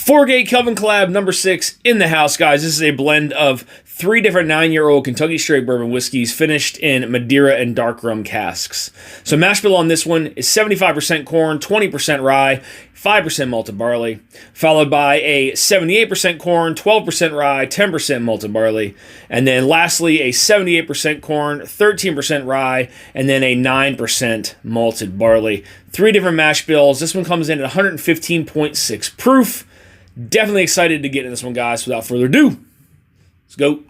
4-Gate Kelvin Collab number 6 in the house, guys. This is a blend of 3 different 9-year-old Kentucky straight bourbon whiskeys finished in Madeira and dark rum casks. So mash bill on this one is 75% corn, 20% rye, 5% malted barley, followed by a 78% corn, 12% rye, 10% malted barley, and then lastly a 78% corn, 13% rye, and then a 9% malted barley. 3 different mash bills. This one comes in at 115.6 proof. Definitely excited to get in this one, guys. Without further ado, let's go.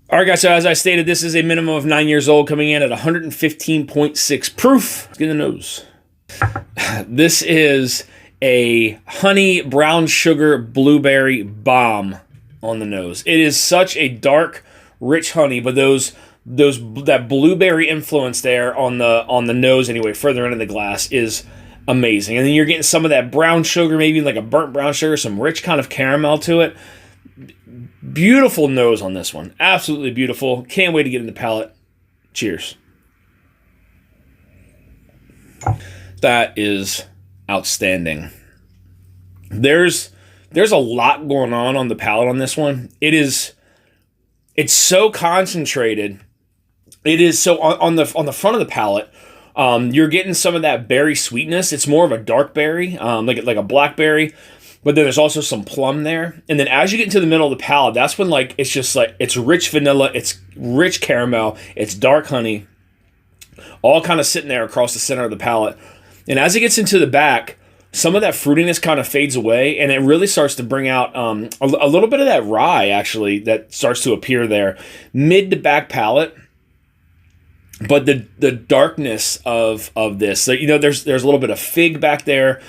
All right, guys, so as I stated, this is a minimum of 9 years old, coming in at 115.6 proof. Let's get in the nose. This is a honey brown sugar blueberry bomb on the nose. It is such a dark, rich honey, but that blueberry influence there on the nose anyway, further into the glass, is amazing. And then you're getting some of that brown sugar, maybe like a burnt brown sugar, some rich kind of caramel to it. Beautiful nose on this one. Absolutely beautiful. Can't wait to get in the palate. Cheers. That is outstanding. There's a lot going on the palate on this one. It's so concentrated. It is so on the front of the palate. You're getting some of that berry sweetness. It's more of a dark berry, like a blackberry. But then there's also some plum there. And then as you get into the middle of the palate, that's when it's rich vanilla, it's rich caramel, it's dark honey, all kind of sitting there across the center of the palate. And as it gets into the back, some of that fruitiness kind of fades away, and it really starts to bring out a little bit of that rye, actually, that starts to appear there. Mid to back palate. But the darkness of this, so, there's a little bit of fig back there.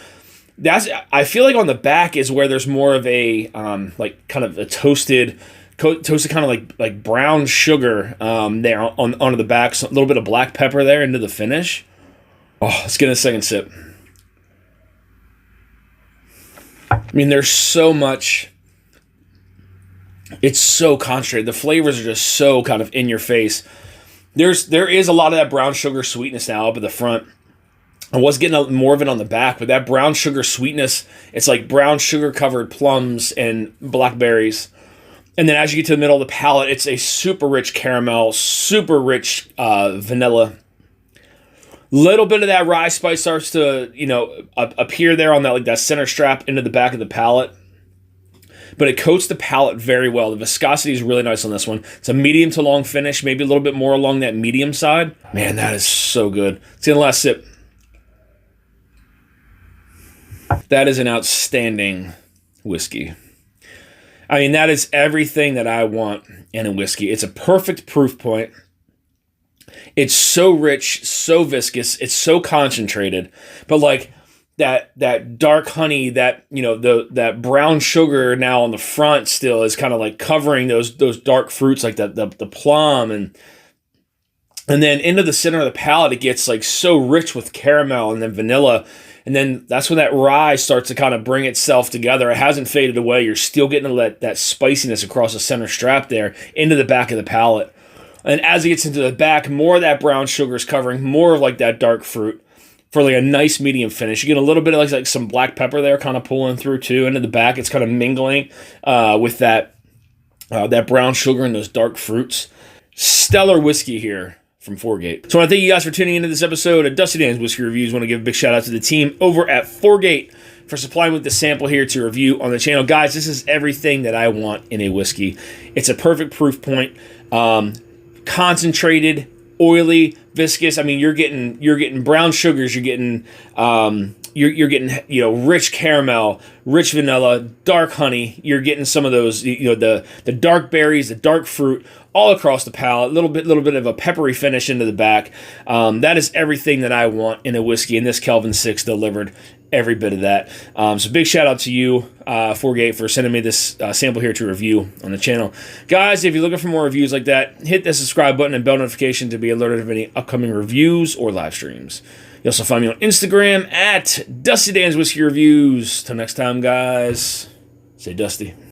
I feel like on the back is where there's more of a like kind of a toasted kind of like brown sugar there onto the back. So a little bit of black pepper there into the finish. Oh, let's get a second sip. I mean, there's so much. It's so concentrated. The flavors are just so kind of in your face. There is a lot of that brown sugar sweetness now up at the front. I was getting more of it on the back, but that brown sugar sweetness, it's like brown sugar covered plums and blackberries. And then as you get to the middle of the palate, it's a super rich caramel, super rich vanilla. Little bit of that rye spice starts to, appear there on that center strap into the back of the palate. But it coats the palate very well. The viscosity is really nice on this one. It's a medium to long finish, maybe a little bit more along that medium side. Man, that is so good. Let's get the last sip. That is an outstanding whiskey. I mean, that is everything that I want in a whiskey. It's a perfect proof point. It's so rich, so viscous, it's so concentrated. But like that dark honey, that brown sugar now on the front still is kind of like covering those dark fruits, like the plum and then into the center of the palate, it gets like so rich with caramel and then vanilla. And then that's when that rye starts to kind of bring itself together. It hasn't faded away. You're still getting that spiciness across the center strap there into the back of the palate. And as it gets into the back, more of that brown sugar is covering more of like that dark fruit for like a nice medium finish. You get a little bit of like some black pepper there kind of pulling through too into the back. It's kind of mingling with that brown sugar and those dark fruits. Stellar whiskey here from 4-Gate. So I want to thank you guys for tuning into this episode of Dusty Dan's Whiskey Reviews. I want to give a big shout out to the team over at 4-Gate for supplying with the sample here to review on the channel. Guys, this is everything that I want in a whiskey. It's a perfect proof point. Concentrated, oily, viscous. I mean, you're getting brown sugars. You're getting rich caramel, rich vanilla, dark honey. You're getting some of those the dark berries, the dark fruit all across the palate. Little bit of a peppery finish into the back. That is everything that I want in a whiskey, and this Kelvin 6 delivered every bit of that. So big shout out to you, 4-Gate, for sending me this sample here to review on the channel. Guys, if you're looking for more reviews like that, hit the subscribe button and bell notification to be alerted of any upcoming reviews or live streams. You also find me on Instagram at Dusty Dan's Whiskey Reviews. Till next time, guys. Stay dusty.